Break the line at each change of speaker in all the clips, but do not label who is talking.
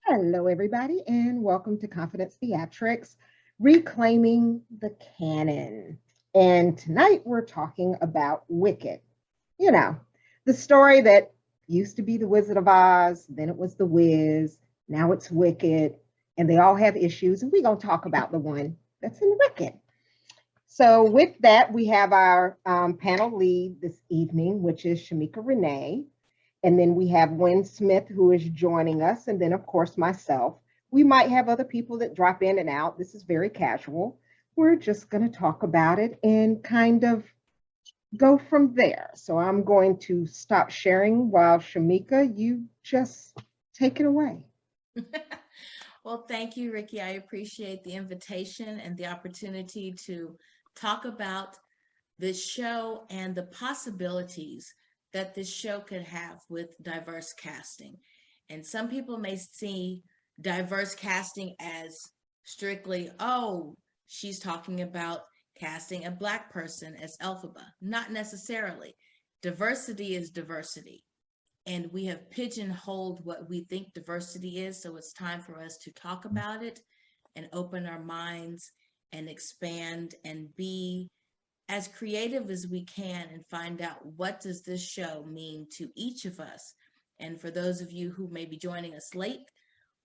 Hello, everybody, and welcome to Confidence Theatrics, Reclaiming the Canon. And tonight we're talking about Wicked. You know, the story that used to be The Wizard of Oz, then it was The Wiz, now it's Wicked, and they all have issues. And we're going to talk about the one that's in Wicked. So, with that, we have our panel lead this evening, which is Shamika Renee. And then we have Wynn Smith, who is joining us. And then, of course, myself. We might have other people that drop in and out. This is very casual. We're just going to talk about it and kind of go from there. So I'm going to stop sharing while Shamika, you just take it away.
Well, thank you, Ricky. I appreciate the invitation and the opportunity to talk about this show and the possibilities that this show could have with diverse casting. And some people may see diverse casting as strictly, oh, she's talking about casting a Black person as Elphaba. Not necessarily. Diversity is diversity, and we have pigeonholed what we think diversity is. So it's time for us to talk about it and open our minds and expand and be as creative as we can and find out what does this show mean to each of us. And for those of you who may be joining us late,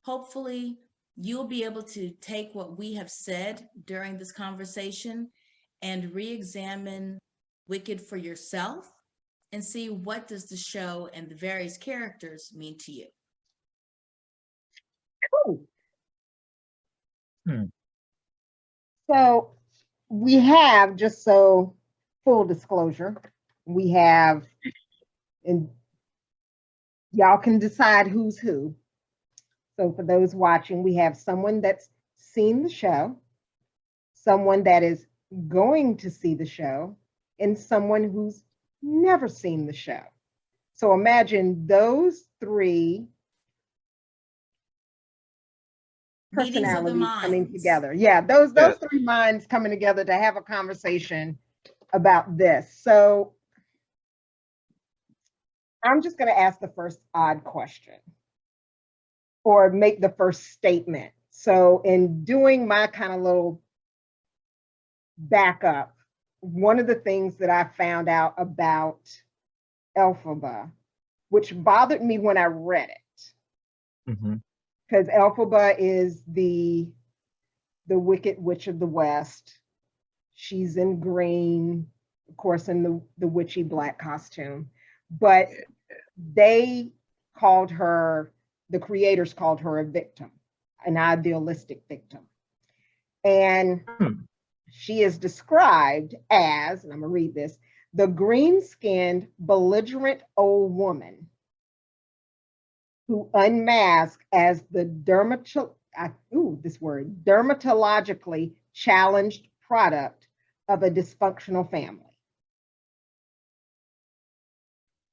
hopefully you'll be able to take what we have said during this conversation and re-examine Wicked for yourself and see what does the show and the various characters mean to you.
Cool. So we have, just so full disclosure, we have, and y'all can decide who's who. So for those watching, we have someone that's seen the show, someone that is going to see the show, and someone who's never seen the show. So imagine those three personalities coming together. Yeah, those three minds coming together to have a conversation about this. So I'm just going to ask the first odd question or make the first statement. So in doing my kind of little backup, one of the things that I found out about Elphaba, which bothered me when I read it, because Elphaba is the Wicked Witch of the West. She's in green, of course, in the witchy black costume. But they called her, the creators called her a victim, an idealistic victim. And she is described as, and I'm going to read this, the green-skinned, belligerent old woman who unmasked as the dermatologically challenged product of a dysfunctional family.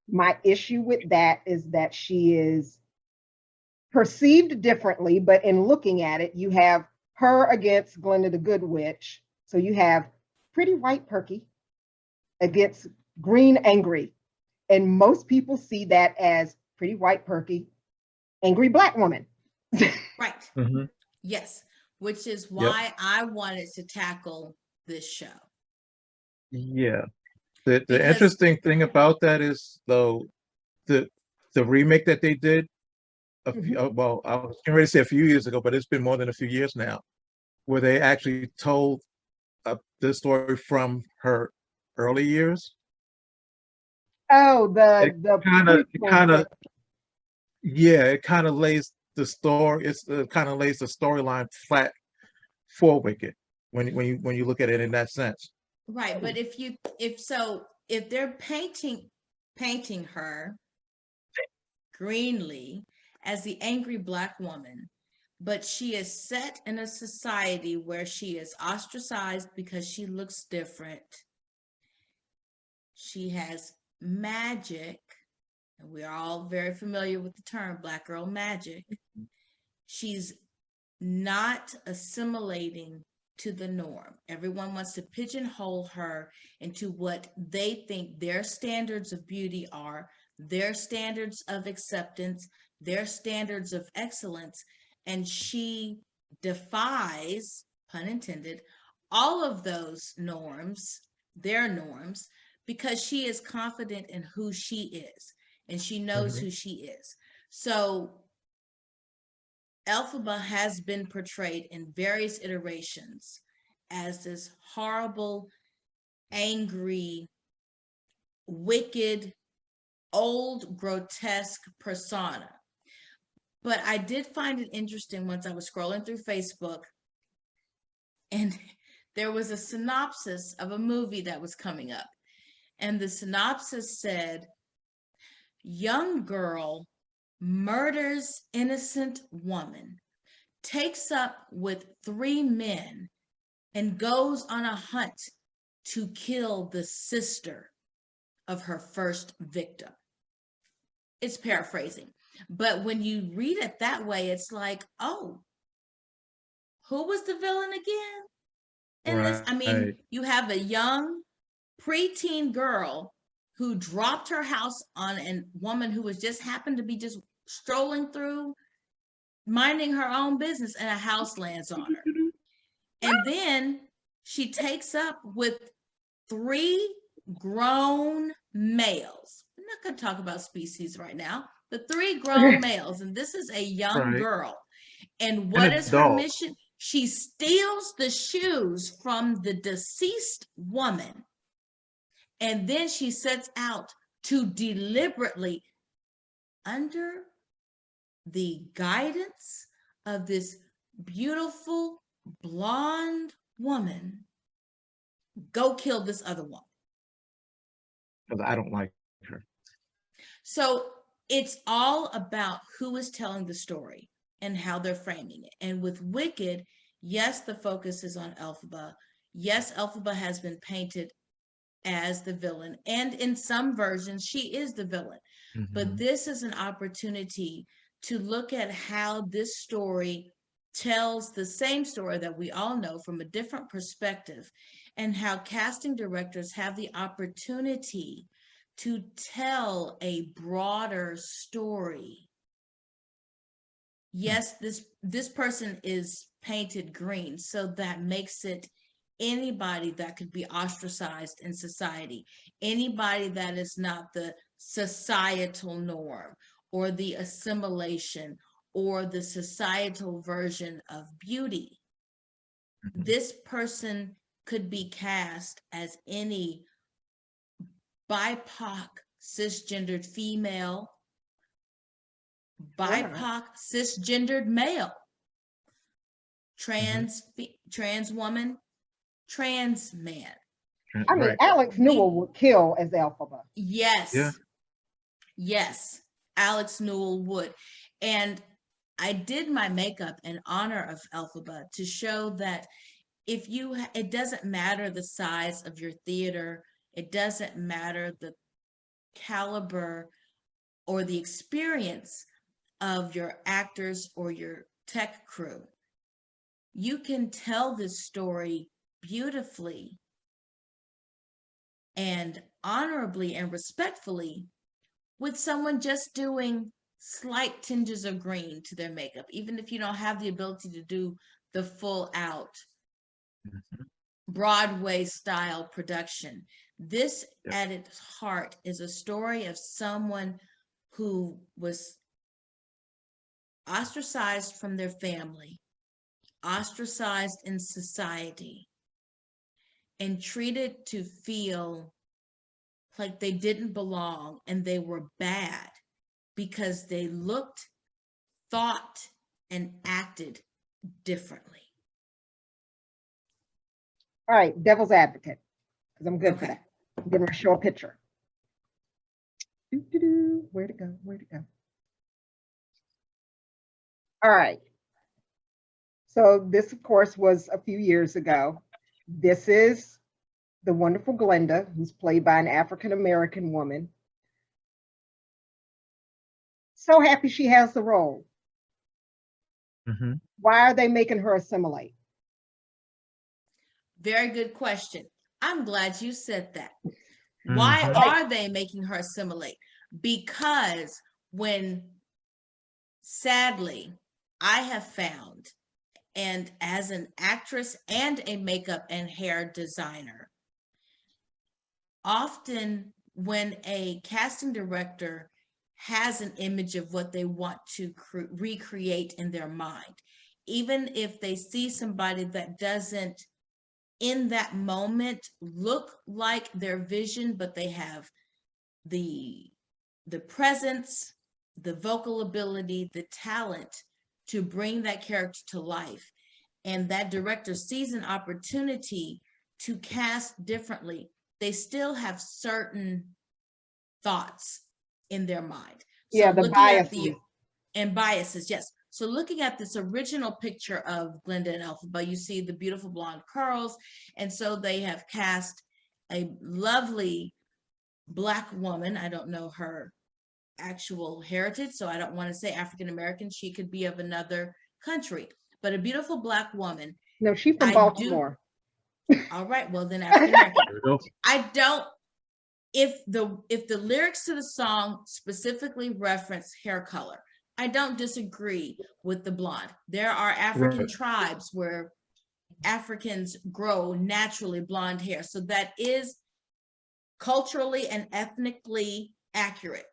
My issue with that is that she is perceived differently, but in looking at it, you have her against Glenda the Good Witch. So you have pretty white Perky against green angry. And most people see that as pretty white Perky, angry Black woman.
Right. Yes. Which is why I wanted to tackle this show.
Yeah. The interesting thing about that is, though, the remake that they did, well, I was getting ready to say a few years ago, but it's been more than a few years now, where they actually told the story from her early years.
Oh, it
kind of lays the story. It kind of lays the storyline flat for Wicked when you look at it in that sense.
Right, but if they're painting her greenly as the angry Black woman, but she is set in a society where she is ostracized because she looks different. She has magic, and we're all very familiar with the term Black girl magic. She's not assimilating to the norm. Everyone wants to pigeonhole her into what they think their standards of beauty are, their standards of acceptance, their standards of excellence, and she defies, pun intended, all of those norms, their norms, because she is confident in who she is and she knows who she is. So Elphaba has been portrayed in various iterations as this horrible, angry, wicked, old, grotesque persona. But I did find it interesting once I was scrolling through Facebook, and there was a synopsis of a movie that was coming up. And the synopsis said, young girl murders innocent woman, takes up with 3 men, and goes on a hunt to kill the sister of her first victim. It's paraphrasing, but when you read it that way, it's like, oh, who was the villain again? In this, I mean, you have a young preteen girl who dropped her house on a woman who was just happened to be just strolling through, minding her own business, and a house lands on her. And then she takes up with 3 grown males. I'm not going to talk about species right now, but 3 grown males. And this is a young girl. And what is her mission? She steals the shoes from the deceased woman. And then she sets out to deliberately, under the guidance of this beautiful blonde woman, go kill this other woman.
Because I don't like her.
So it's all about who is telling the story and how they're framing it. And with Wicked, yes, the focus is on Elphaba. Yes, Elphaba has been painted as the villain, and in some versions she is the villain. But this is an opportunity to look at how this story tells the same story that we all know from a different perspective, and how casting directors have the opportunity to tell a broader story. Yes, this person is painted green, so that makes it anybody that could be ostracized in society, anybody that is not the societal norm or the assimilation or the societal version of beauty. This person could be cast as any BIPOC cisgendered female, BIPOC cisgendered male, trans woman, trans man.
I mean, Alex Newell would kill as Elphaba.
Yes. Yeah. Yes, Alex Newell would. And I did my makeup in honor of Elphaba to show that it doesn't matter the size of your theater, it doesn't matter the caliber or the experience of your actors or your tech crew. You can tell this story beautifully and honorably and respectfully with someone just doing slight tinges of green to their makeup, even if you don't have the ability to do the full out Broadway style production. This at its heart is a story of someone who was ostracized from their family, ostracized in society, and treated to feel like they didn't belong and they were bad because they looked, thought, and acted differently.
All right, devil's advocate, because I'm good for that. I'm going to show a picture. Where'd it go? Where'd it go? All right. So this, of course, was a few years ago. This is the wonderful Glenda, who's played by an African-American woman. So happy she has the role. Why are they making her assimilate?
Very good question. I'm glad you said that. Why are they making her assimilate? Because when, sadly, I have found, and as an actress and a makeup and hair designer, often when a casting director has an image of what they want to recreate in their mind, even if they see somebody that doesn't in that moment look like their vision, but they have the presence, the vocal ability, the talent to bring that character to life, and that director sees an opportunity to cast differently, they still have certain thoughts in their mind. So
Yeah, the
looking at
biases.
and biases, yes. So looking at this original picture of Glenda and Elphaba, you see the beautiful blonde curls. And so they have cast a lovely Black woman. I don't know her actual heritage, so I don't want to say African American. She could be of another country, but a beautiful Black woman.
No, she's from Baltimore.
All right, well then African American.
There we go.
I don't. If the lyrics to the song specifically reference hair color, I don't disagree with the blonde. There are African tribes where Africans grow naturally blonde hair, so that is culturally and ethnically accurate.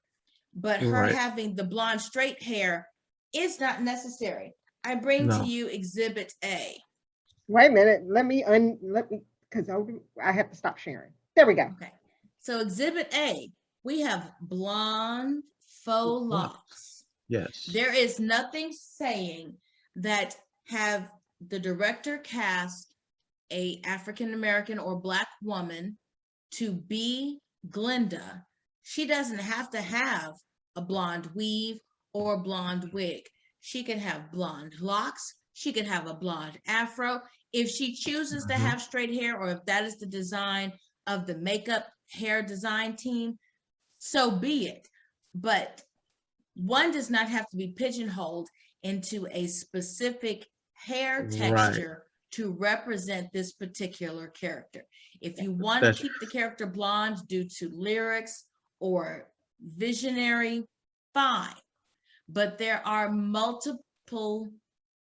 But her having the blonde straight hair is not necessary. I bring to you Exhibit A.
Wait a minute. Let me because I have to stop sharing. There we go.
Okay. So Exhibit A, we have blonde faux locks.
Yes.
There is nothing saying that have the director cast a African American or Black woman to be Glenda. She doesn't have to have a blonde weave or a blonde wig. She can have blonde locks. She can have a blonde afro. If she chooses to have straight hair, or if that is the design of the makeup hair design team, so be it. But one does not have to be pigeonholed into a specific hair texture to represent this particular character. If you want to keep the character blonde due to lyrics or visionary, fine. But there are multiple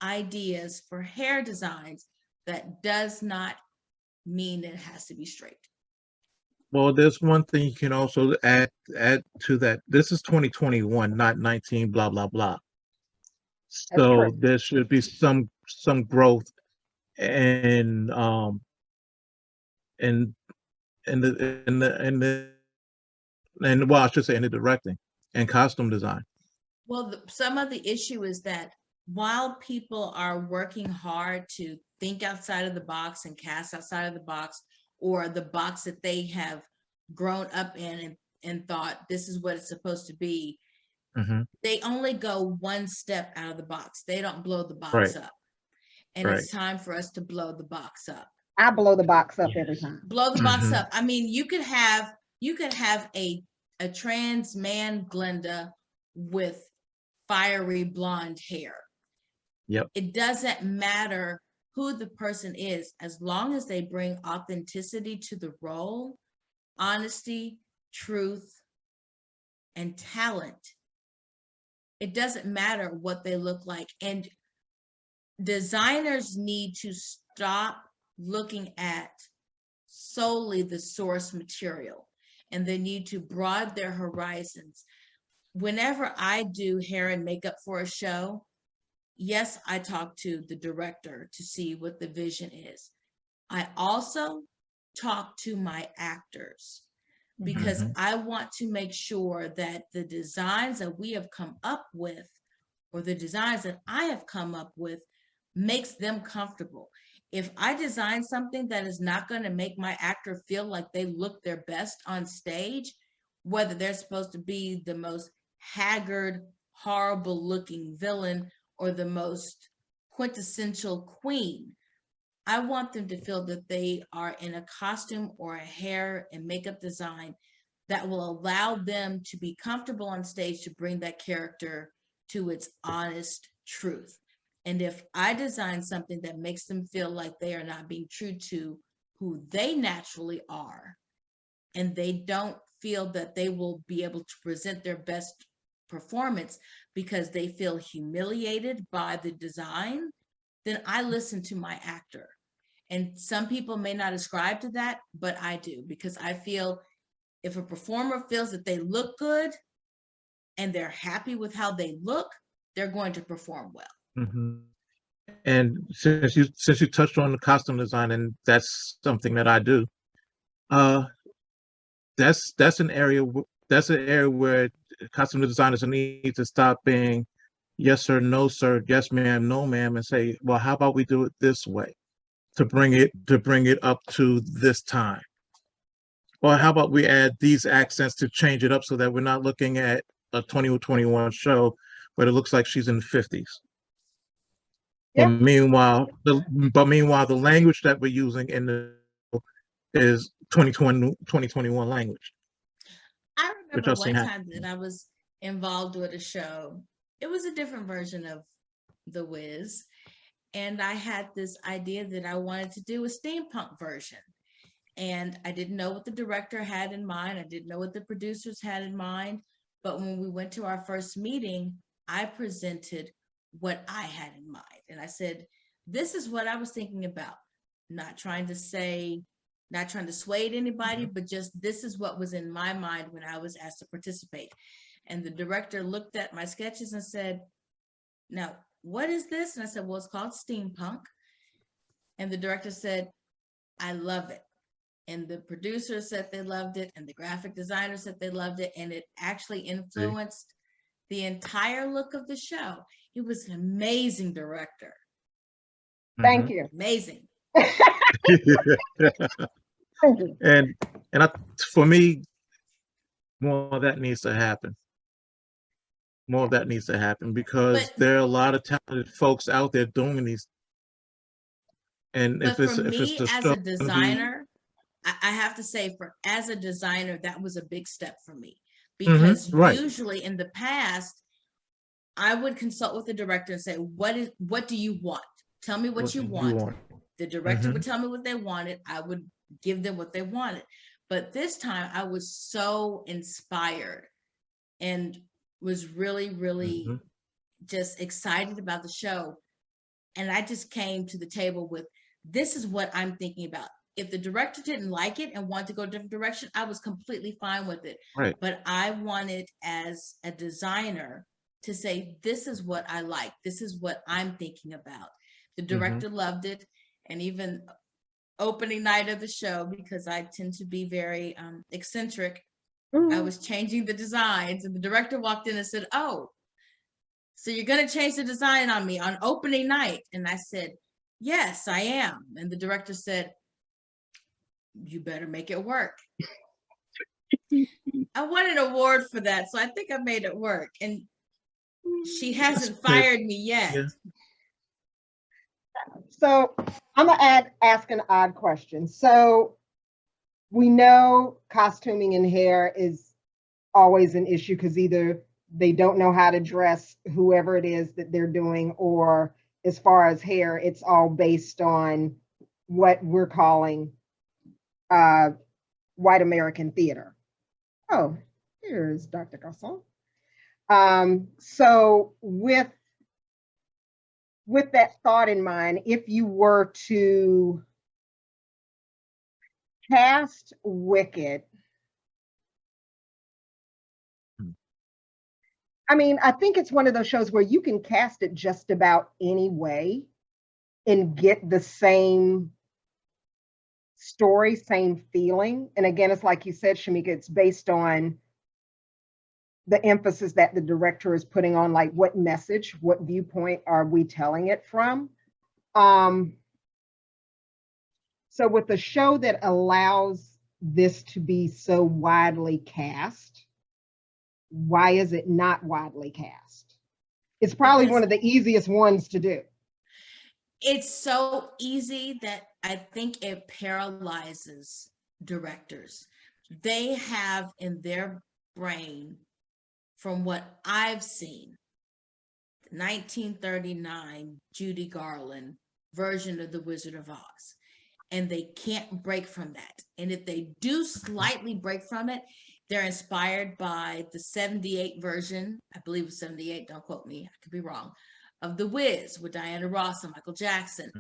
ideas for hair designs that does not mean it has to be straight.
Well, there's one thing you can also add to that. This is 2021, not 19, blah, blah, blah. So there should be some growth in well, I should say in the directing and costume design.
Well, some of the issue is that while people are working hard to think outside of the box and cast outside of the box, or the box that they have grown up in and thought this is what it's supposed to be, they only go one step out of the box. They don't blow the box up. And it's time for us to blow the box up.
I blow the box up every time.
Blow the box up. I mean, you could have a trans man Glenda with fiery blonde hair.
Yep.
It doesn't matter who the person is, as long as they bring authenticity to the role, honesty, truth, and talent. It doesn't matter what they look like. And designers need to stop looking at solely the source material, and they need to broaden their horizons. Whenever I do hair and makeup for a show, yes, I talk to the director to see what the vision is. I also talk to my actors because I want to make sure that the designs that we have come up with, or the designs that I have come up with, makes them comfortable. If I design something that is not going to make my actor feel like they look their best on stage, whether they're supposed to be the most haggard, horrible looking villain or the most quintessential queen, I want them to feel that they are in a costume or a hair and makeup design that will allow them to be comfortable on stage to bring that character to its honest truth. And if I design something that makes them feel like they are not being true to who they naturally are, and they don't feel that they will be able to present their best performance because they feel humiliated by the design, then I listen to my actor. And some people may not ascribe to that, but I do, because I feel if a performer feels that they look good and they're happy with how they look, they're going to perform well.
Mhm. And since you touched on the costume design, and that's something that I do, uh, that's an area where costume designers need to stop being yes sir, no sir, yes ma'am, no ma'am, and say, well, how about we do it this way to bring it up to this time, or how about we add these accents to change it up so that we're not looking at a 2021 show, but it looks like she's in the 50s.
Yeah.
Meanwhile, the language that we're using in the is 2021 language,
I
which
remember
I've seen
one
happen.
time that I was involved with a show. It was a different version of The Wiz. And I had this idea that I wanted to do a steampunk version. And I didn't know what the director had in mind. I didn't know what the producers had in mind. But when we went to our first meeting, I presented what I had in mind. And I said, this is what I was thinking about. Not trying to sway anybody, but just this is what was in my mind when I was asked to participate. And the director looked at my sketches and said, now, what is this? And I said, well, it's called steampunk. And the director said, I love it. And the producer said they loved it, and the graphic designer said they loved it, and it actually influenced the entire look of the show. He was an amazing director.
Thank you.
Amazing.
Thank you.
And for me, more of that needs to happen. More of that needs to happen, because there are a lot of talented folks out there doing these. And
But
if
for
it's
me,
the
as
show
a designer, I have to say, as a designer, that was a big step for me, because
right.
usually in the past, I would consult with the director and say, what do you want? Tell me what you want. The director would tell me what they wanted. I would give them what they wanted. But this time I was so inspired and was really, really just excited about the show. And I just came to the table with, this is what I'm thinking about. If the director didn't like it and wanted to go a different direction, I was completely fine with it.
Right.
But I wanted, as a designer, to say, this is what I like. This is what I'm thinking about. The director loved it. And even opening night of the show, because I tend to be very eccentric, I was changing the designs, and the director walked in and said, oh, so you're going to change the design on me on opening night? And I said, yes, I am. And the director said, you better make it work. I won an award for that, so I think I made it work. And she hasn't fired me yet.
Yeah.
So I'm gonna ask an odd question. So we know costuming and hair is always an issue, because either they don't know how to dress whoever it is that they're doing, or as far as hair, it's all based on what we're calling white American theater. Oh, here's Dr. Garcon. So with that thought in mind, if you were to cast Wicked, I mean, I think it's one of those shows where you can cast it just about any way and get the same story, same feeling. And again, it's like you said, Shamika, it's based on the emphasis that the director is putting on, like what message, what viewpoint are we telling it from? So with a show that allows this to be so widely cast, why is it not widely cast? It's probably one of the easiest ones to do.
It's so easy that I think it paralyzes directors. They have in their brain, from what I've seen, 1939 Judy Garland version of The Wizard of Oz. And they can't break from that. And if they do slightly break from it, They're inspired by the 78 version, I believe it's 78, don't quote me, I could be wrong, of The Wiz with Diana Ross and Michael Jackson.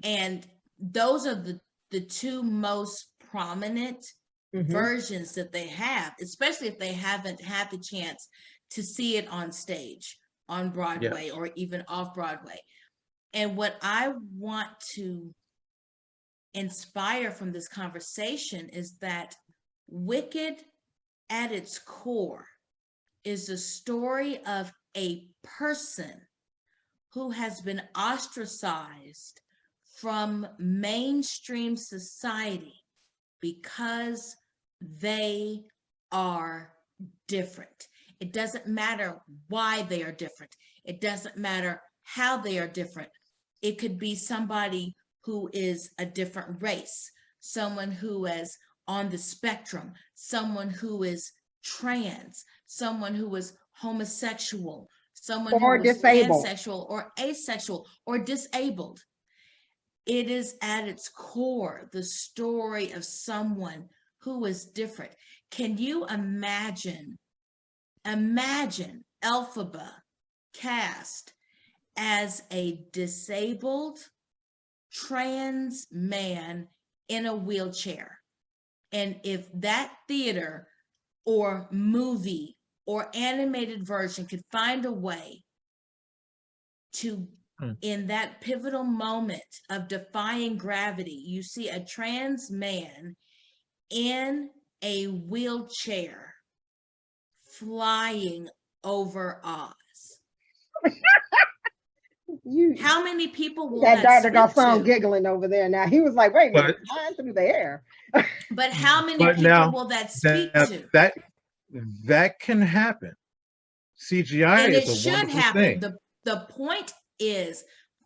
And those are the two most prominent versions that they have, especially if they haven't had the chance to see it on stage, on Broadway, or even off Broadway. And what I want to inspire from this conversation is that Wicked at its core is a story of a person who has been ostracized from mainstream society because they are different. It doesn't matter why they are different. It doesn't matter how they are different. It could be somebody who is a different race, someone who is on the spectrum, someone who is trans, someone who is homosexual, someone who is pansexual or asexual or disabled. It is at its core the story of someone who is different. Can you imagine Elphaba cast as a disabled trans man in a wheelchair? And if that theater or movie or animated version could find a way to, in that pivotal moment of defying gravity, you see a trans man in a wheelchair flying over Oz. How many people will that
Dr.
speak
Garcon
to?
giggling over there now. He was like, wait a minute, flying through the air.
But how many people will that speak to?
That can happen. CGI
and
is
it
a
should
wonderful
happen.
thing.
The point is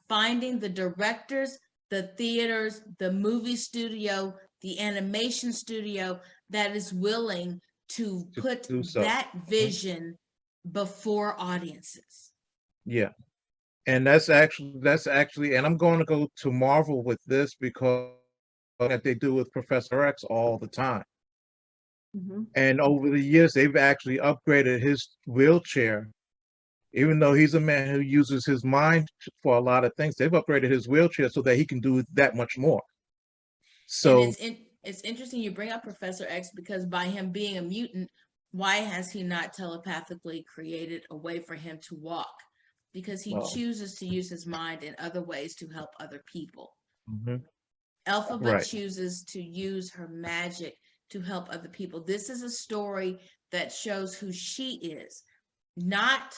finding the directors, the theaters, the movie studio, the animation studio that is willing to put that vision before audiences.
Yeah. And that's actually, and I'm going to go to Marvel with this because that they do with Professor X all the time. And over the years, they've actually upgraded his wheelchair. Even though he's a man who uses his mind for a lot of things, they've upgraded his wheelchair so that he can do that much more. So
it's interesting you bring up Professor X, because by him being a mutant, why has he not telepathically created a way for him to walk? Because he chooses to use his mind in other ways to help other people. Elphaba chooses to use her magic to help other people. This is a story that shows who she is, not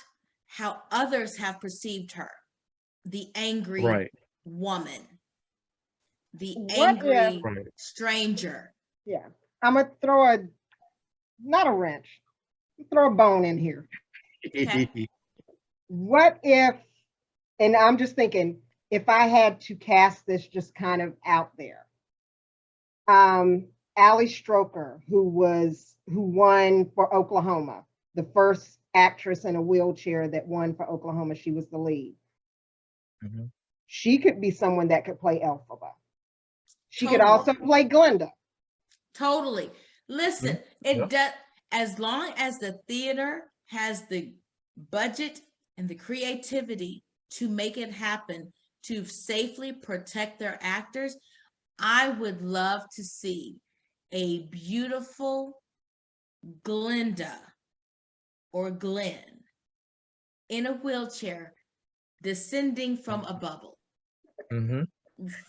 how others have perceived her. The angry woman, the angry stranger.
Yeah, I'm gonna throw not a wrench, throw a bone in here.
Okay.
What if, and I'm just thinking, if I had to cast this just kind of out there, Ali Stroker, who won for Oklahoma, the first actress in a wheelchair that won for Oklahoma, she was the lead. She could be someone that could play Elphaba. She could also play Glenda.
Totally. Listen, it does, as long as the theater has the budget and the creativity to make it happen, to safely protect their actors. I would love to see a beautiful Glenda or Glenn in a wheelchair descending from a bubble.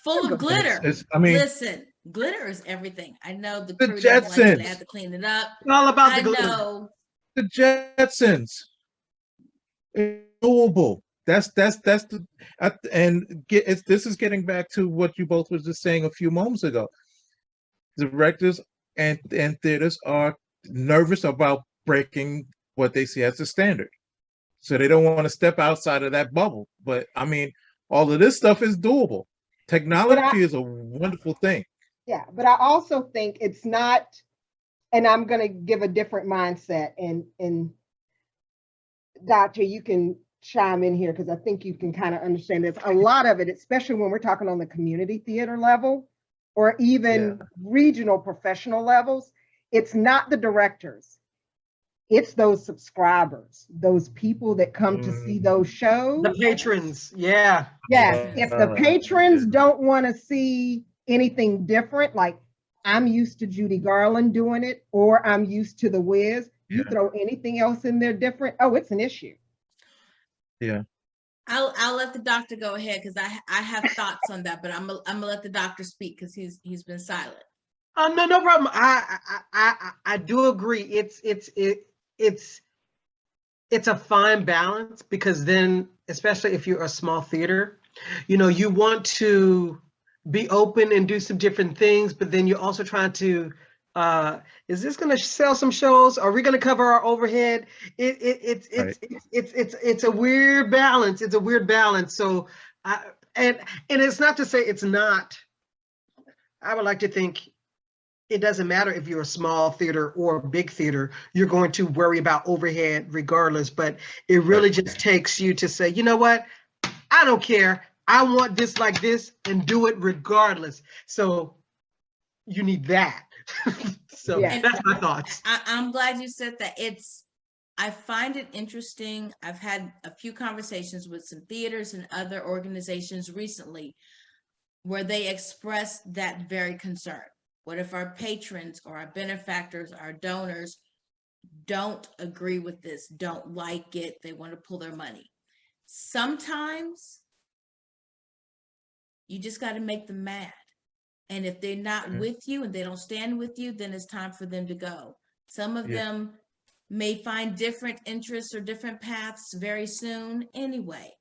Full of glitter. Listen, glitter is everything. I know the crew doesn't like it. They have to clean it up.
It's all about the glitter.
The Jetsons. It's doable. That's the this is getting back to what you both were just saying a few moments ago. Directors and theaters are nervous about breaking what they see as the standard, so they don't want to step outside of that bubble. But I mean, all of this stuff is doable. Technology is a wonderful thing.
Yeah, but I also think it's not, and I'm going to give a different mindset, and Doctor, you can chime in here because I think you can kind of understand this. A lot of it, especially when we're talking on the community theater level or even regional professional levels, it's not the directors, It's those subscribers, those people that come to see those shows.
The patrons, yeah.
Yes, if the patrons don't want to see anything different, like I'm used to Judy Garland doing it, or I'm used to The Wiz, you throw anything else in there different, oh, it's an issue.
Yeah.
I'll let the doctor go ahead because I have thoughts on that, but I'm gonna let the doctor speak because he's been silent.
No problem. I do agree. It's a fine balance, because then, especially if you're a small theater, you know, you want to be open and do some different things, but then you're also trying to, is this going to sell some shows? Are we going to cover our overhead? It's a weird balance. It's a weird balance. So, and it's not to say it's not. I would like to think it doesn't matter if you're a small theater or a big theater, you're going to worry about overhead regardless, but it really just takes you to say, you know what, I don't care. I want this like this and do it regardless. So you need that. So that's my thoughts.
I'm glad you said that. I find it interesting. I've had a few conversations with some theaters and other organizations recently where they expressed that very concern. What if our patrons or our benefactors, our donors don't agree with this, don't like it, they want to pull their money? Sometimes you just got to make them mad. And if they're not with you and they don't stand with you, then it's time for them to go. Some of them may find different interests or different paths very soon anyway.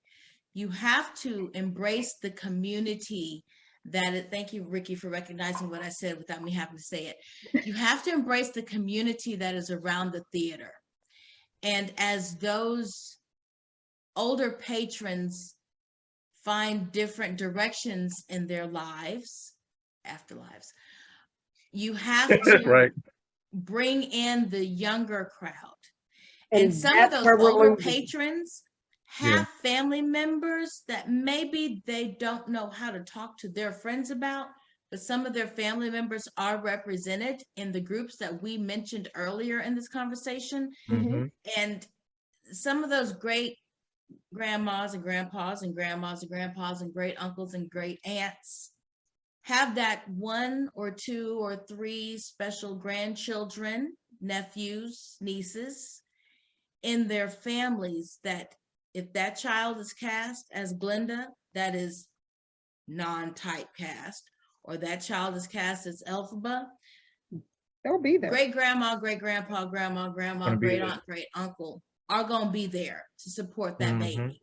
You have to embrace the community thank you, Ricky, for recognizing what I said without me having to say it. You have to embrace the community that is around the theater. And as those older patrons find different directions in their lives, afterlives, you have to bring in the younger crowd. And some of those older patrons have family members that maybe they don't know how to talk to their friends about, but some of their family members are represented in the groups that we mentioned earlier in this conversation. And some of those great grandmas and grandpas and grandmas and grandpas and great uncles and great aunts have that 1 or 2 or 3 special grandchildren, nephews, nieces in their families that if that child is cast as Glenda, that is non-typecast, or that child is cast as Elphaba,
they'll be there.
Great grandma, great grandpa, grandma, great aunt, great uncle are going to be there to support that baby.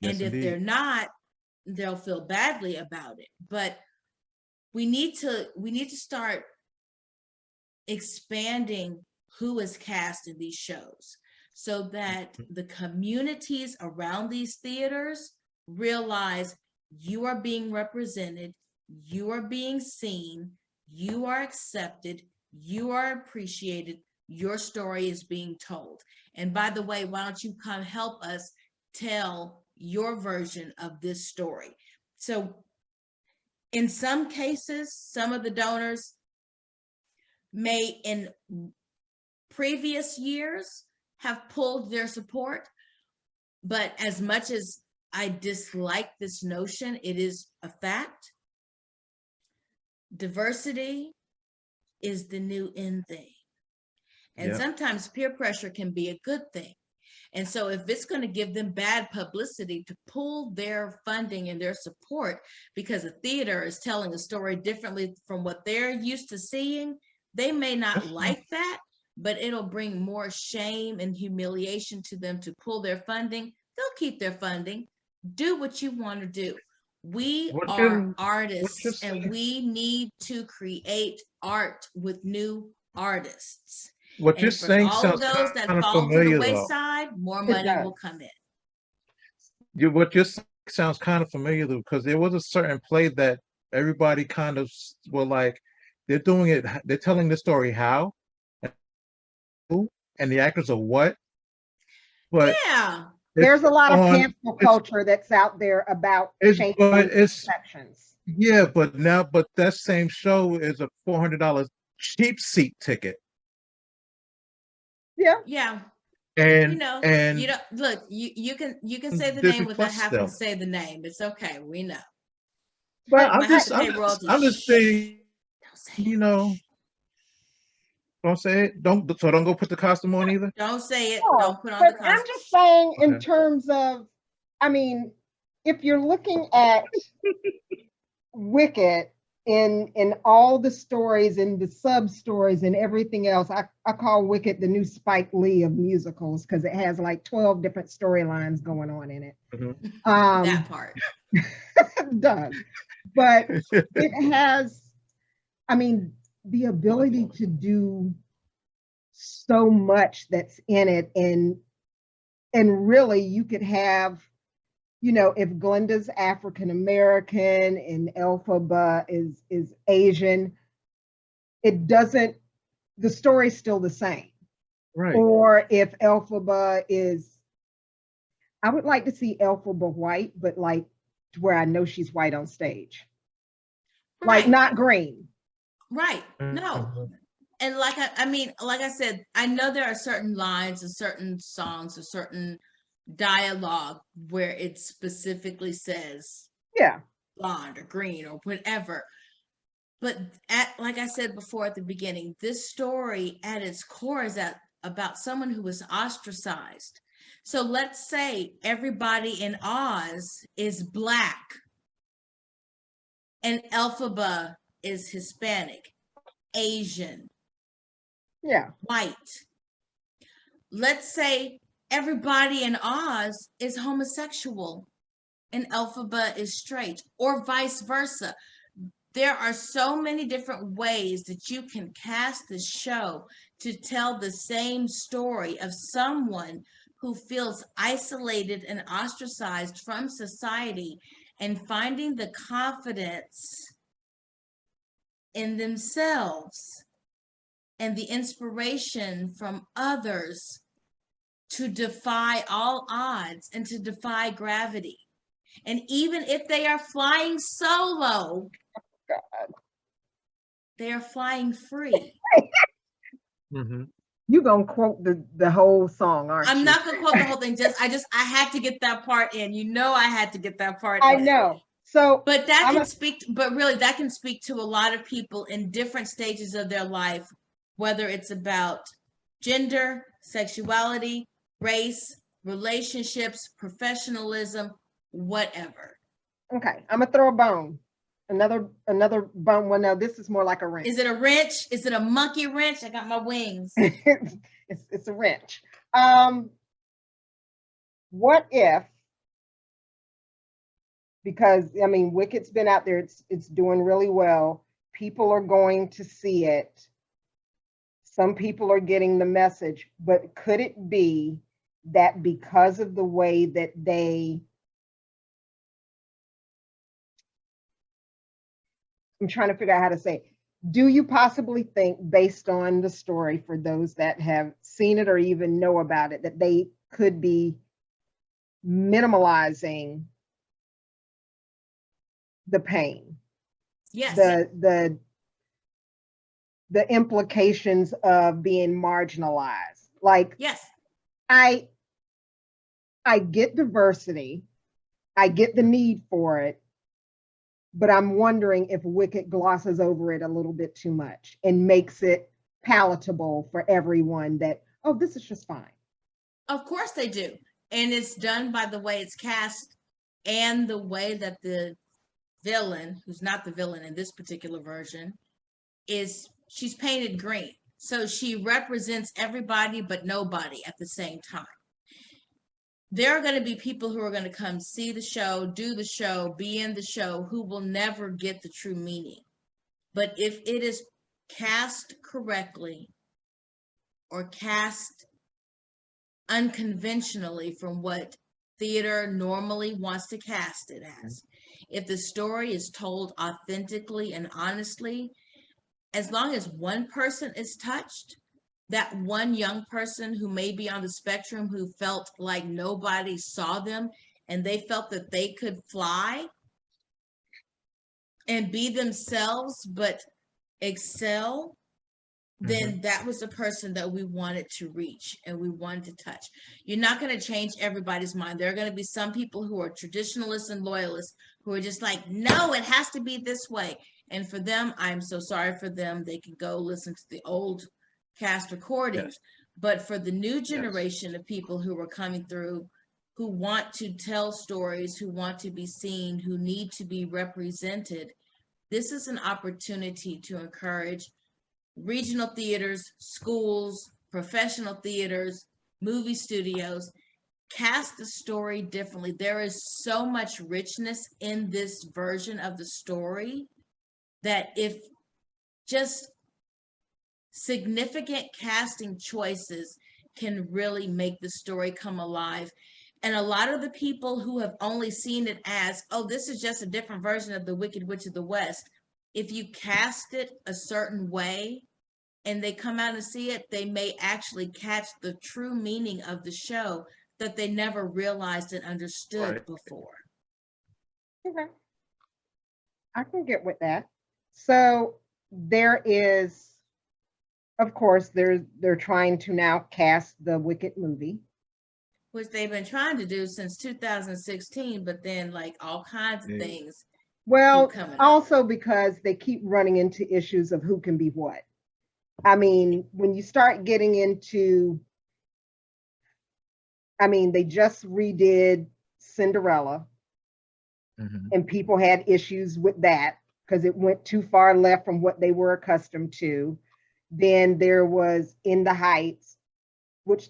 And if they're not, they'll feel badly about it. But we need to start expanding who is cast in these shows, so that the communities around these theaters realize you are being represented, you are being seen, you are accepted, you are appreciated, your story is being told. And by the way, why don't you come help us tell your version of this story? So in some cases, some of the donors may in previous years have pulled their support, but as much as I dislike this notion, it is a fact. Diversity is the new in thing. And sometimes peer pressure can be a good thing. And so if it's going to give them bad publicity to pull their funding and their support because a theater is telling a story differently from what they're used to seeing, they may not like that, but it'll bring more shame and humiliation to them to pull their funding. They'll keep their funding. Do what you want to do. We are artists, and we need to create art with new artists.
What you're saying
all
sounds
of those that
kind of
fall to
familiar,
the
though.
wayside, more money will come in.
What you're saying sounds kind of familiar, though, because there was a certain play that everybody kind of were like, they're doing it, they're telling the story how, and the actors are what. But
there's a lot of cancel culture that's out there about changing perceptions.
Yeah, but that same show is a $400 cheap seat ticket.
Yeah.
Yeah.
And
You know,
and
you don't look, you can say the
Disney
name without
Plus
having to
stuff.
say the name. It's okay. We know.
No,
But
Might have to pay royalties.
I'm just saying,
Don't say
you
it.
know, don't say it. Don't go put the costume on either.
Don't say it.
no,
Don't put on
but
the
I'm
costume.
just saying in
Okay.
terms of, I mean, if you're looking at Wicked in all the stories and the sub stories and everything else, I call Wicked the new Spike Lee of musicals because it has like 12 different storylines going on in it.
That part.
It does. But it has, I mean, the ability to do so much that's in it, and really you could have, you know, if Glenda's African American and Elphaba is Asian, it doesn't, the story's still the same.
Right.
Or if Elphaba is, I would like to see Elphaba white, but like to where I know she's white on stage, like
Right.
not green.
Right. No.
Mhm.
And like I mean, like I said, I know there are certain lines and certain songs or certain dialogue where it specifically says
Yeah.
blonde or green or whatever. But like I said before at the beginning, this story at its core is about someone who was ostracized. So let's say everybody in Oz is Black and Elphaba is Hispanic, Asian,
Yeah.
white. Let's say everybody in Oz is homosexual and Elphaba is straight, or vice versa. There are so many different ways that you can cast the show to tell the same story of someone who feels isolated and ostracized from society and finding the confidence in themselves and the inspiration from others to defy all odds and to defy gravity. And even if they are flying solo, they are flying free.
Mhm.
You gonna quote the whole song, aren't you?
I'm not gonna quote the whole thing. I had to get that part in. You know, I had to get that part
I
in.
know. So,
But really, that can speak to a lot of people in different stages of their life, whether it's about gender, sexuality, race, relationships, professionalism, whatever.
okay, I'm gonna throw a bone. Another bone. Well, no, this is more like a wrench.
Is it a wrench? Is it a monkey wrench? I got my wings.
It's a wrench. What if, because I mean, Wicked's been out there, it's doing really well. People are going to see it. Some people are getting the message, but could it be that because of the way that I'm trying to figure out how to say it. Do you possibly think, based on the story, for those that have seen it or even know about it, that they could be minimalizing the pain,
Yes.
the implications of being marginalized? Like,
Yes.
I get diversity, I get the need for it, but I'm wondering if Wicked glosses over it a little bit too much and makes it palatable for everyone that, oh, this is just fine.
Of course they do. And it's done by the way it's cast and the way that the villain, who's not the villain in this particular version, she's painted green. So she represents everybody but nobody at the same time. There are going to be people who are going to come see the show, do the show, be in the show, who will never get the true meaning. But if it is cast correctly or cast unconventionally from what theater normally wants to cast it as, if the story is told authentically and honestly, as long as one person is touched, that one young person who may be on the spectrum who felt like nobody saw them and they felt that they could fly and be themselves but excel then that was the person that we wanted to reach and we wanted to touch. You're not going to change everybody's mind. There are going to be some people who are traditionalists and loyalists who are just like, no, it has to be this way. And for them, I'm so sorry for them. They can go listen to the old cast recordings.
Yes.
But for the new generation of people who are coming through, who want to tell stories, who want to be seen, who need to be represented, this is an opportunity to encourage regional theaters, schools, professional theaters, movie studios, cast the story differently. There is so much richness in this version of the story that if just significant casting choices can really make the story come alive. And a lot of the people who have only seen it as, oh, this is just a different version of the Wicked Witch of the West, if you cast it a certain way and they come out and see it, they may actually catch the true meaning of the show that they never realized and understood before.
Okay. I can get with that. So there is, of course, they're trying to now cast the Wicked movie.
Which they've been trying to do since 2016, but then like all kinds of things.
Well, also because they keep running into issues of who can be what. I mean, when you start getting into, I mean, they just redid Cinderella, and people had issues with that because it went too far left from what they were accustomed to. Then there was In the Heights, which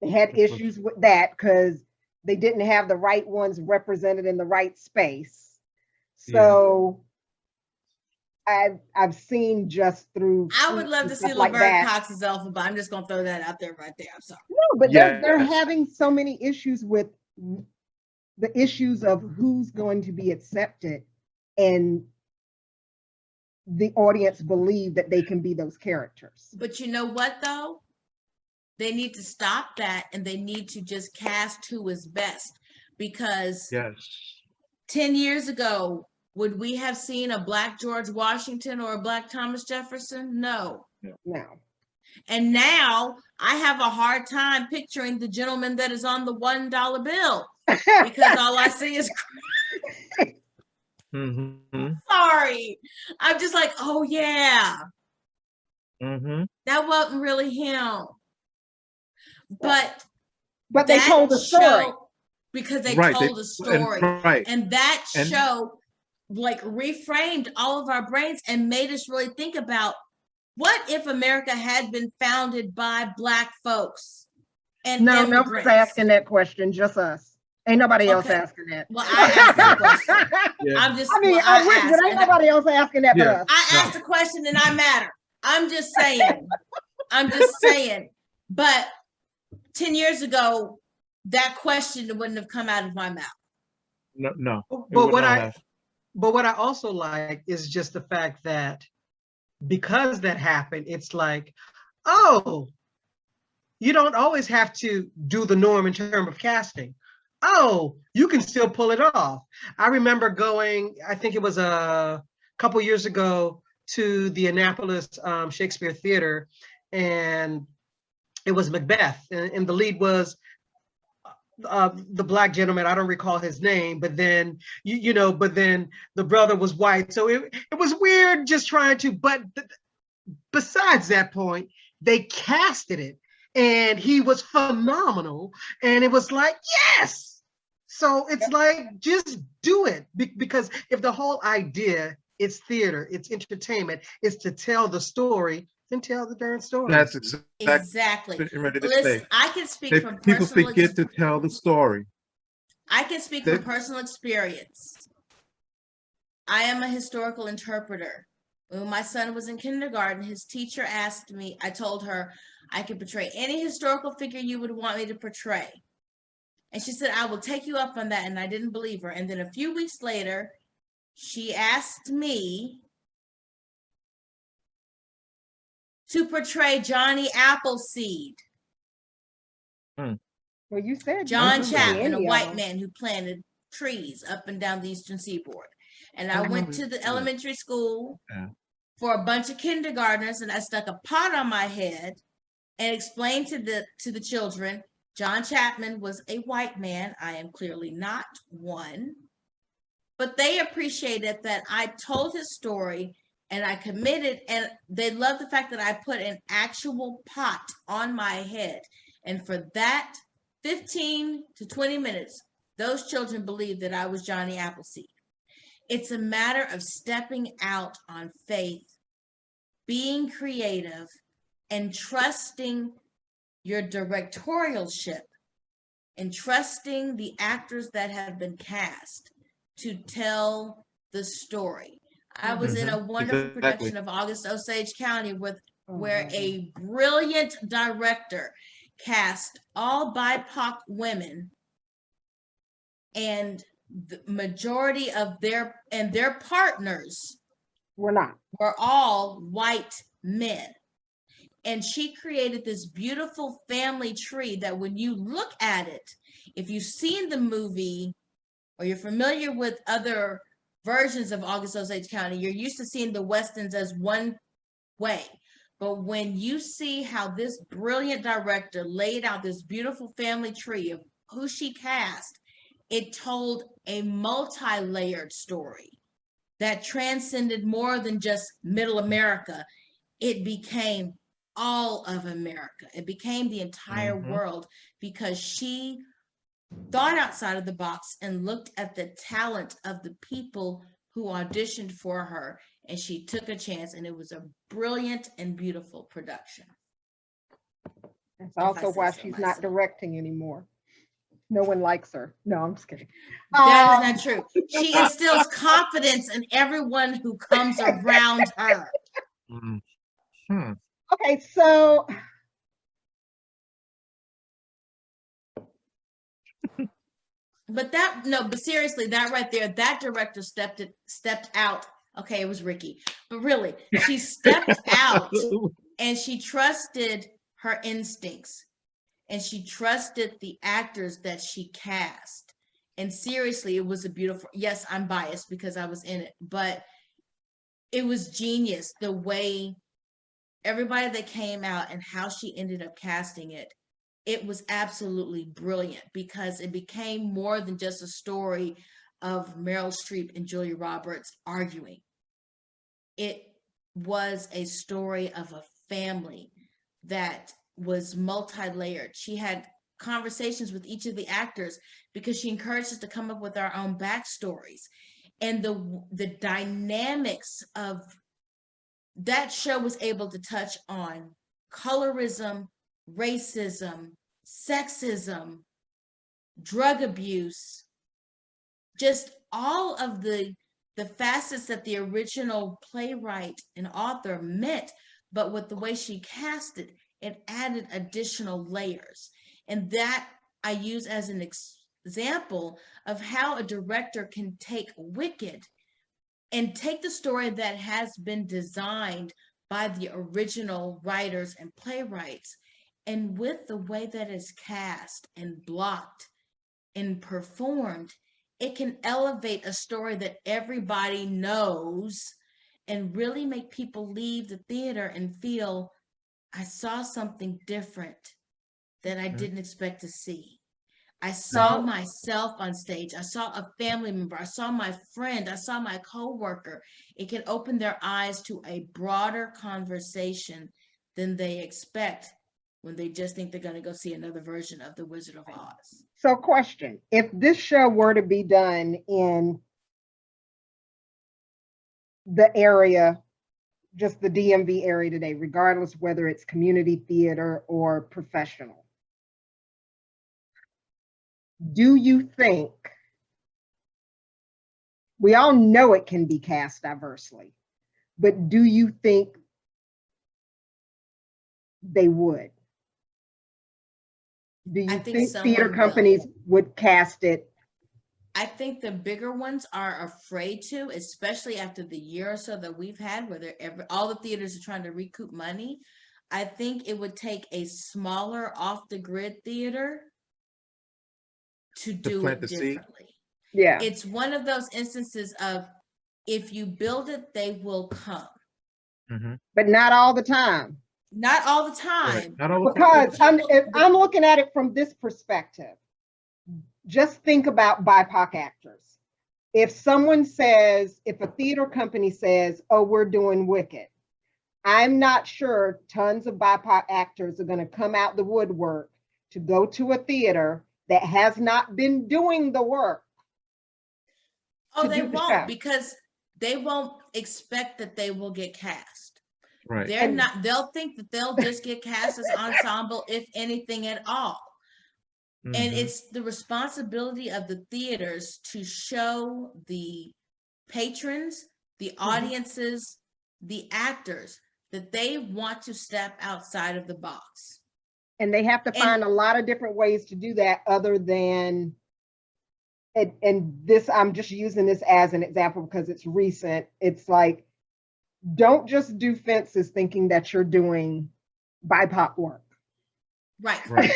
they had issues with that because they didn't have the right ones represented in the right space. So I've seen just through.
I would love to see
like
Laverne Cox's Elphaba. I'm just gonna throw that out there right there. I'm sorry.
No, but they're having so many issues with the issues of who's going to be accepted, and the audience believe that they can be those characters.
But you know what though? They need to stop that and they need to just cast who is best, because 10 years ago, would we have seen a Black George Washington or a Black Thomas Jefferson? No.
No.
And now I have a hard time picturing the gentleman that is on the $1 bill because all I see is sorry. I'm just like, oh yeah. That wasn't really him. But
they told the story.
Because they told a story. And that show like reframed all of our brains and made us really think about, what if America had been founded by Black folks and
nobody's asking that question, just us. Ain't nobody else asking that.
Well, I asked the question. I'm just,
I wish, but ain't nobody else asking that but us.
I asked the question and I matter. I'm just saying. But 10 years ago, that question wouldn't have come out of my mouth.
No.
But what I also like is just the fact that because that happened, it's like, oh, you don't always have to do the norm in terms of casting. Oh, you can still pull it off. I remember going, I think it was a couple years ago, to the Annapolis Shakespeare Theater, and it was Macbeth, and the lead was the Black gentleman. I don't recall his name, but then but then the brother was white, so it was weird just trying to. But besides that point, they casted it, and he was phenomenal, and it was like, yes. So it's like, just do it, because if the whole idea, it's theater, it's entertainment, is to tell the story, then tell the darn story.
That's
exactly. Listen, I can speak from
people
personal
forget to tell the story.
I can speak from personal experience. I am a historical interpreter. When my son was in kindergarten, his teacher asked me, I told her I could portray any historical figure you would want me to portray. And she said, I will take you up on that. And I didn't believe her. And then a few weeks later, she asked me to portray Johnny Appleseed.
Well, you said
John Chapman, a white man who planted trees up and down the Eastern Seaboard. And I went to the elementary school for a bunch of kindergartners, and I stuck a pot on my head and explained to the children, John Chapman was a white man. I am clearly not one. But they appreciated that I told his story and I committed, and they loved the fact that I put an actual pot on my head. And for that 15 to 20 minutes, those children believed that I was Johnny Appleseed. It's a matter of stepping out on faith, being creative, and trusting your directorialship and trusting the actors that have been cast to tell the story. I was in a wonderful production of August Osage County where a brilliant director cast all BIPOC women, and the majority of their partners
were
all white men. And she created this beautiful family tree that when you look at it, if you've seen the movie or you're familiar with other versions of August Osage County, you're used to seeing the Westons as one way. But when you see how this brilliant director laid out this beautiful family tree of who she cast, it told a multi-layered story that transcended more than just Middle America. It became all of America. It became the entire world because she thought outside of the box and looked at the talent of the people who auditioned for her, and she took a chance, and it was a brilliant and beautiful production.
That's also why she's not directing anymore. No one likes her. No, I'm just kidding.
That is not true. She instills confidence in everyone who comes around her.
Okay, so
but seriously, that right there, that director stepped out. Okay, it was Ricky, but really, she stepped out and she trusted her instincts and she trusted the actors that she cast. And seriously, it was a beautiful, yes, I'm biased because I was in it, but it was genius the way everybody that came out and how she ended up casting it. It was absolutely brilliant because it became more than just a story of Meryl Streep and Julia Roberts arguing. It was a story of a family that was multi-layered. She had conversations with each of the actors because she encouraged us to come up with our own backstories. And the dynamics of that show was able to touch on colorism, racism, sexism, drug abuse, just all of the facets that the original playwright and author meant, but with the way she cast it, it added additional layers. And that I use as an example of how a director can take Wicked and take the story that has been designed by the original writers and playwrights, and with the way that it's cast and blocked and performed, it can elevate a story that everybody knows and really make people leave the theater and feel, I saw something different that I didn't expect to see. I saw myself on stage. I saw a family member. I saw my friend. I saw my coworker. It can open their eyes to a broader conversation than they expect when they just think they're going to go see another version of The Wizard of Oz.
So question, if this show were to be done in the area, just the DMV area today, regardless whether it's community theater or professional, do you think, we all know it can be cast diversely, but do you think they would? Do you think theater companies would cast it?
I think the bigger ones are afraid to, especially after the year or so that we've had where all the theaters are trying to recoup money. I think it would take a smaller off-the-grid theater to do it differently.
Yeah.
It's one of those instances of, if you build it, they will come.
but not all the time.
Not all the
Right.
time.
Not all the
Because
time.
if I'm looking at it from this perspective. Just think about BIPOC actors. If someone says, if a theater company says, oh, we're doing Wicked, I'm not sure tons of BIPOC actors are going to come out the woodwork to go to a theater that has not been doing the work.
Oh,
to
they
do the
won't,
show.
because they won't expect that they will get cast.
Right.
They're not, they'll think that they'll just get cast as ensemble, if anything at all. And it's the responsibility of the theaters to show the patrons, the audiences, the actors that they want to step outside of the box.
And they have to find a lot of different ways to do that other than, and this, I'm just using this as an example because it's recent. It's like, don't just do fences thinking that you're doing BIPOC work.
Right.
Right.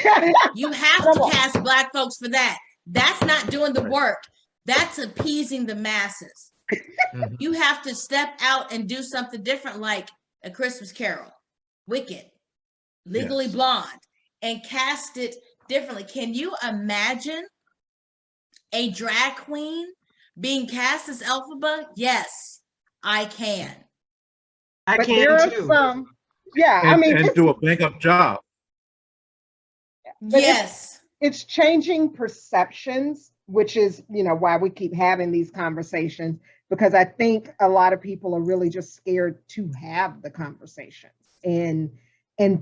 You have to cast Black folks for that. That's not doing the work. That's appeasing the masses. You have to step out and do something different, like A Christmas Carol, Wicked, Legally Blonde, and cast it differently. Can you imagine a drag queen being cast as Elphaba? Yes, I can.
I
But
can
there are
too.
some, yeah,
And,
I mean,
and do a bang up job.
But
Yes.
it's changing perceptions, which is, why we keep having these conversations, because I think a lot of people are really just scared to have the conversations and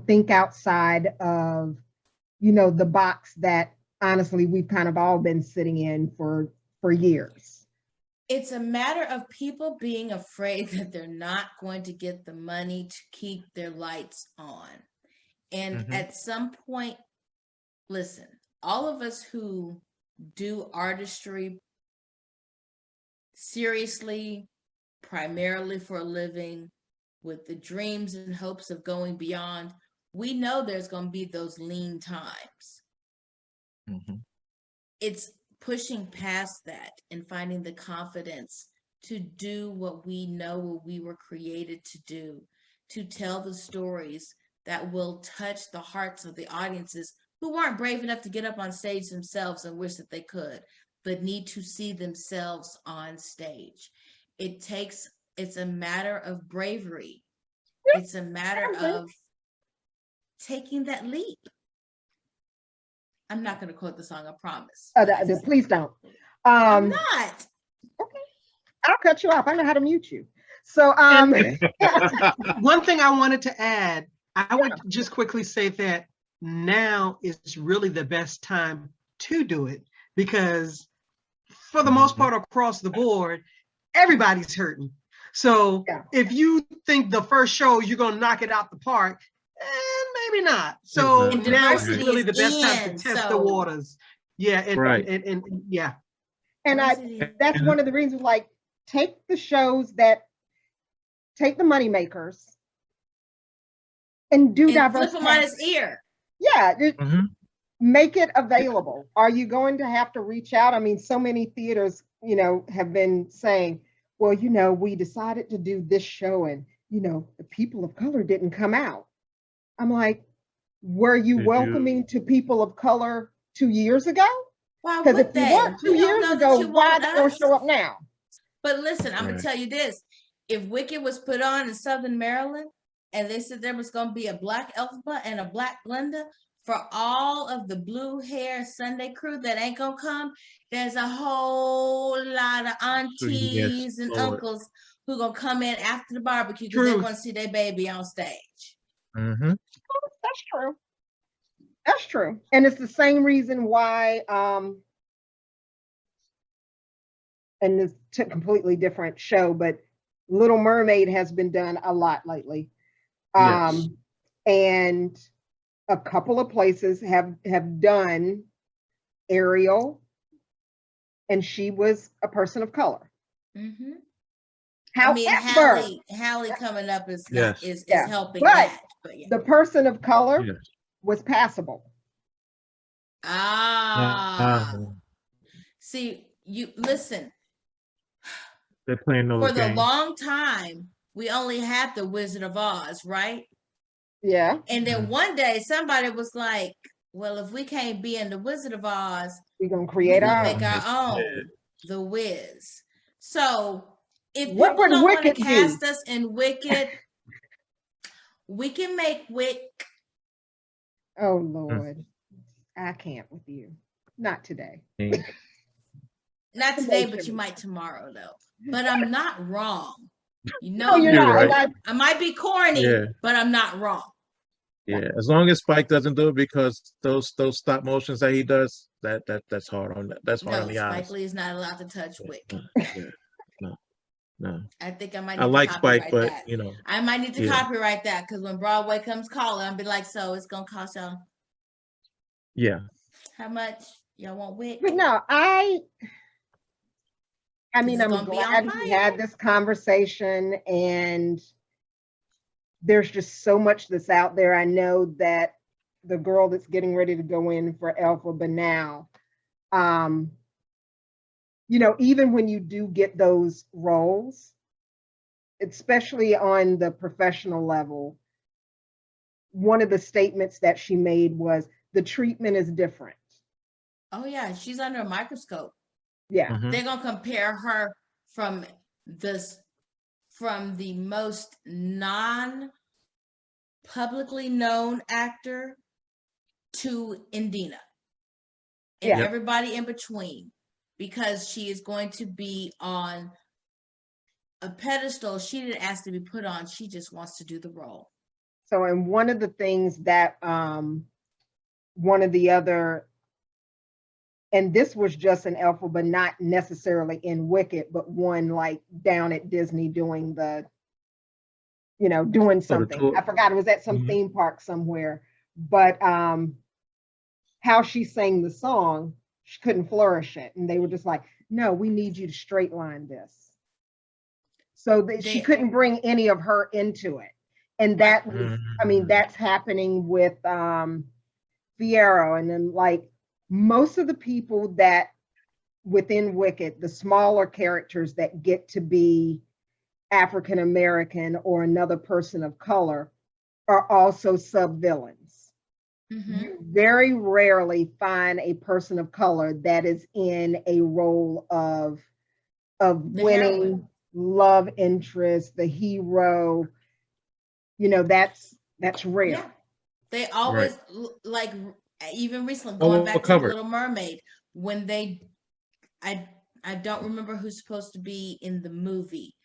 think outside of, the box that honestly we've kind of all been sitting in for years.
It's a matter of people being afraid that they're not going to get the money to keep their lights on. And at some point, listen, all of us who do artistry seriously, primarily for a living, with the dreams and hopes of going beyond, we know there's going to be those lean times. It's pushing past that and finding the confidence to do what we know what we were created to do, to tell the stories that will touch the hearts of the audiences who weren't brave enough to get up on stage themselves and wish that they could, but need to see themselves on stage. It's a matter of bravery. It's a matter of taking that leap. I'm not going to quote the song, I promise.
Please don't.
I'm not.
Okay. I'll cut you off. I know how to mute you. So
one thing I wanted to add, I would just quickly say that now is really the best time to do it, because for the most part across the board, everybody's hurting. So if you think the first show you're going to knock it out the park, maybe not. So now is really the best time to test the waters. Yeah, and yeah.
And that's one of the reasons, like, take the shows that take the money makers and do diverse.
Flip them on his ear.
Yeah, make it available. Are you going to have to reach out? I mean, so many theaters, have been saying, well, we decided to do this show and, the people of color didn't come out. I'm like, were you welcoming to people of color 2 years ago? Because if you weren't 2 years ago, why they don't show up now?
But listen, I'm going to tell you this. If Wicked was put on in Southern Maryland and they said there was going to be a Black Elphaba and a Black Glenda, for all of the blue hair Sunday crew that ain't going to come, there's a whole lot of aunties and uncles who going to come in after the barbecue because they're going to see their baby on stage.
That's true. That's true. And it's the same reason why, and it's a completely different show, but Little Mermaid has been done a lot lately. And a couple of places have done Ariel, and she was a person of color. However,
I mean, Hallie coming up is helping that. But
the person of color was passable.
See, you listen.
They're playing those
for the long time, we only had the Wizard of Oz, right?
Yeah.
And then one day somebody was like, well, if we can't be in the Wizard of Oz,
We're gonna
we're
create
gonna
our
make
own.
our own, the Wiz. So if
What
people
would
don't want to
Wicked be?
cast us in Wicked, we can make Wick.
Oh Lord, I can't with you. Not today.
Not today, but you might tomorrow though. But I'm not wrong. You know,
No, you're
You're
not.
right.
I might be corny,
Yeah.
but I'm not wrong.
Yeah, as long as Spike doesn't do it, because those stop motions that he does, that's hard on that's hard
No,
on the
Spike
eyes.
Lee is not allowed to touch Wick.
Yeah, no.
I think I might
I
need
like
to
Spike,
copyright
but
that.
you know,
I might need to
yeah.
copyright that because when Broadway comes calling, I'll be like, so it's gonna cost y'all
Yeah.
how much? Y'all want Wick?
But no, I mean,
It's
I'm
gonna be on
glad we had
fire.
this conversation, and there's just so much that's out there. I know that the girl that's getting ready to go in for Elphaba now, you know, even when you do get those roles, especially on the professional level, one of the statements that she made was the treatment is different.
Oh yeah, she's under a microscope.
Yeah.
Mhm.
They're gonna compare her from the most non-publicly known actor to Indina and
Yeah.
everybody in between, because she is going to be on a pedestal she didn't ask to be put on. She just wants to do the role.
So, and one of the things that one of the other, and this was just an Elphaba, but not necessarily in Wicked, but one like down at Disney doing the, you know, doing something.
tour.
I forgot, it was at some
Mhm.
theme park somewhere, but how she sang the song, she couldn't flourish it. And they were just like, no, we need you to straight line this. So that she couldn't bring any of her into it. And that was, I mean, that's happening with Fierro. And then like most of the people that within Wicked, the smaller characters that get to be African American or another person of color are also sub-villains.
Mhm.
You very rarely find a person of color that is in a role of winning,
heroine.
love interest, the hero. You know, that's rare.
Yeah. They always like, even recently
Oh,
going
well
back to
covered.
Little Mermaid, when I don't remember who's supposed to be in the movie,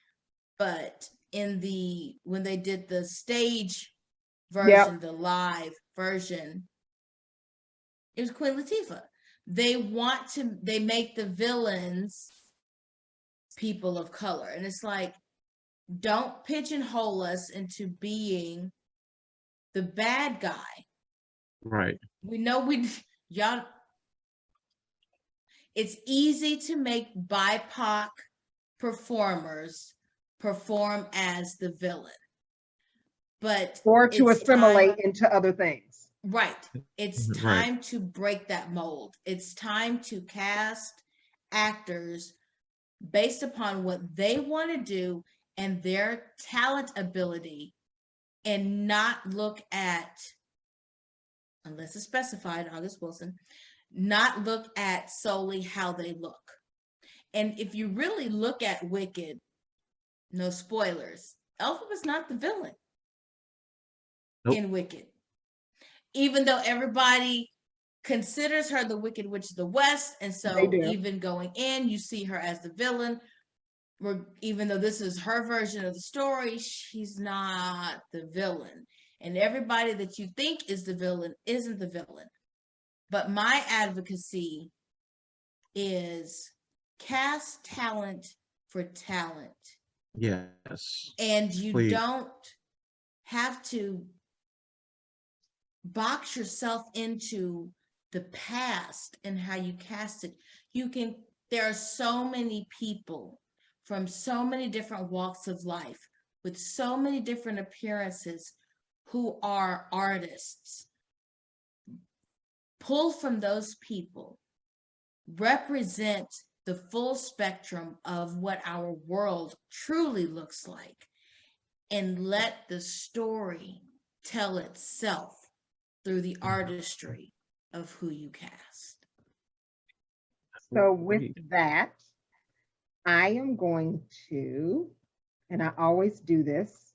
but when they did the stage version, the live version, it was Queen Latifah. They make the villains people of color, and it's like, don't pigeonhole us into being the bad guy.
Right.
We know y'all. It's easy to make BIPOC performers perform as the villain, but
Or to
it's
assimilate
time,
into other things.
right? It's
Right.
time to break that mold. It's time to cast actors based upon what they want to do and their talent ability, and not look at, unless it's specified, August Wilson, not look at solely how they look. And if you really look at Wicked, no spoilers, Elphaba's not the villain in Wicked. Even though everybody considers her the Wicked Witch of the West, and so even going in, you see her as the villain. Even though this is her version of the story, she's not the villain. And everybody that you think is the villain isn't the villain. But my advocacy is cast talent for talent.
Yes.
And you
Please.
don't have to box yourself into the past and how you cast it. There are so many people from so many different walks of life with so many different appearances who are artists. Pull from those people, represent the full spectrum of what our world truly looks like, and let the story tell itself through the artistry of who you cast.
So with
Great.
that, I am going to, and I always do this,